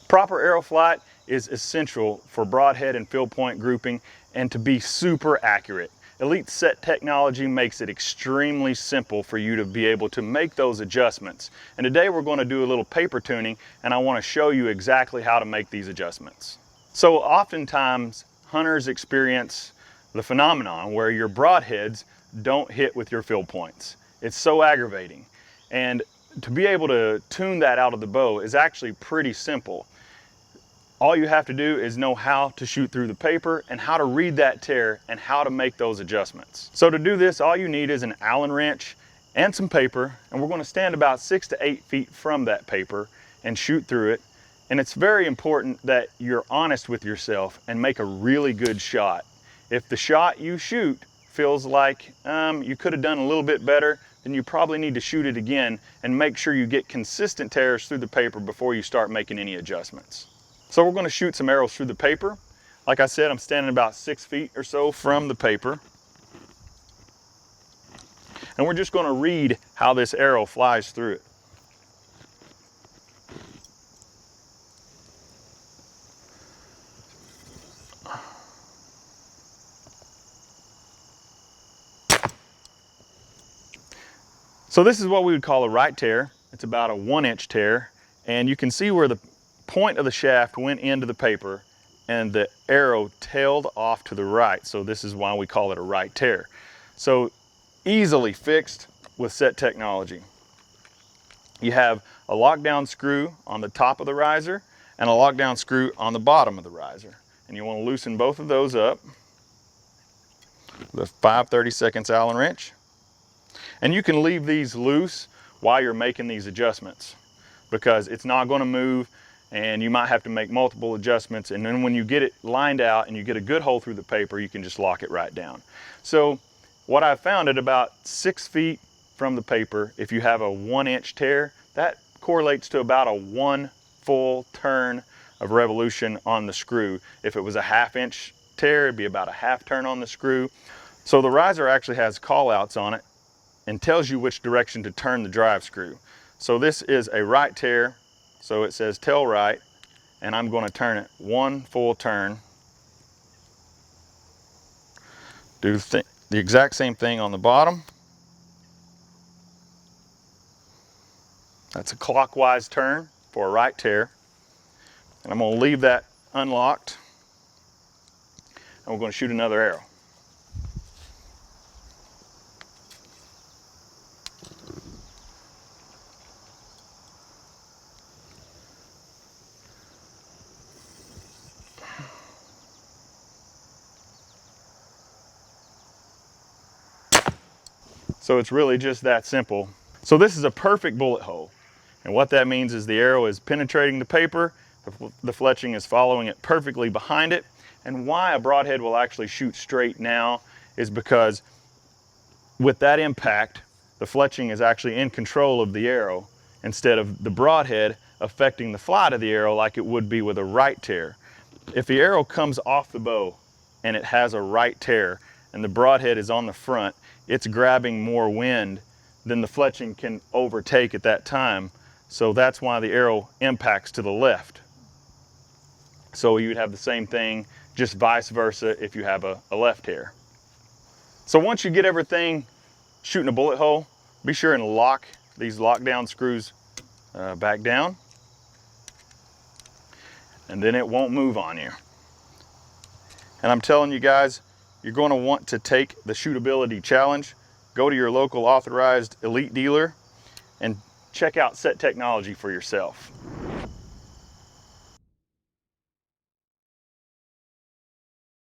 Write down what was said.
Proper arrow flight is essential for broadhead and field point grouping and to be super accurate. Elite S.E.T technology makes it extremely simple for you to be able to make those adjustments. And today we're going to do a little paper tuning, and I want to show you exactly how to make these adjustments. So oftentimes hunters experience the phenomenon where your broadheads don't hit with your field points. It's so aggravating. And to be able to tune that out of the bow is actually pretty simple. All you have to do is know how to shoot through the paper and how to read that tear and how to make those adjustments. So to do this, all you need is an Allen wrench and some paper, and we're going to stand about 6 to 8 feet from that paper and shoot through it. And it's very important that you're honest with yourself and make a really good shot. If the shot you shoot feels like you could have done a little bit better, then you probably need to shoot it again and make sure you get consistent tears through the paper before you start making any adjustments. So we're going to shoot some arrows through the paper. Like I said, I'm standing about 6 feet or so from the paper. And we're just going to read how this arrow flies through it. So this is what we would call a right tear. It's about a 1-inch tear, and you can see where the point of the shaft went into the paper and the arrow tailed off to the right. So this is why we call it a right tear. So easily fixed with S.E.T technology. You have a lockdown screw on the top of the riser and a lockdown screw on the bottom of the riser. And you want to loosen both of those up with a 5/32 Allen wrench. And you can leave these loose while you're making these adjustments because it's not going to move, and you might have to make multiple adjustments, and then when you get it lined out and you get a good hole through the paper, you can just lock it right down. So what I found at about 6 feet from the paper, if you have a 1-inch tear, that correlates to about a 1 full turn of revolution on the screw. If it was a 1/2-inch tear, it'd be about a 1/2 turn on the screw. So the riser actually has call outs on it and tells you which direction to turn the drive screw. So this is a right tear, so it says tail right, and I'm going to turn it 1 full turn. Do the exact same thing on the bottom. That's a clockwise turn for a right tear. And I'm going to leave that unlocked, and we're going to shoot another arrow. So it's really just that simple. So this is a perfect bullet hole. And what that means is the arrow is penetrating the paper, the fletching is following it perfectly behind it. And why a broadhead will actually shoot straight now is because with that impact, the fletching is actually in control of the arrow instead of the broadhead affecting the flight of the arrow like it would be with a right tear. If the arrow comes off the bow and it has a right tear and the broadhead is on the front, it's grabbing more wind than the fletching can overtake at that time. So that's why the arrow impacts to the left. So you'd have the same thing, just vice versa if you have a left tear. So once you get everything shooting a bullet hole, be sure and lock these lockdown screws back down, and then it won't move on you. And I'm telling you guys, you're going to want to take the shootability challenge. Go to your local authorized Elite dealer and check out S.E.T technology for yourself.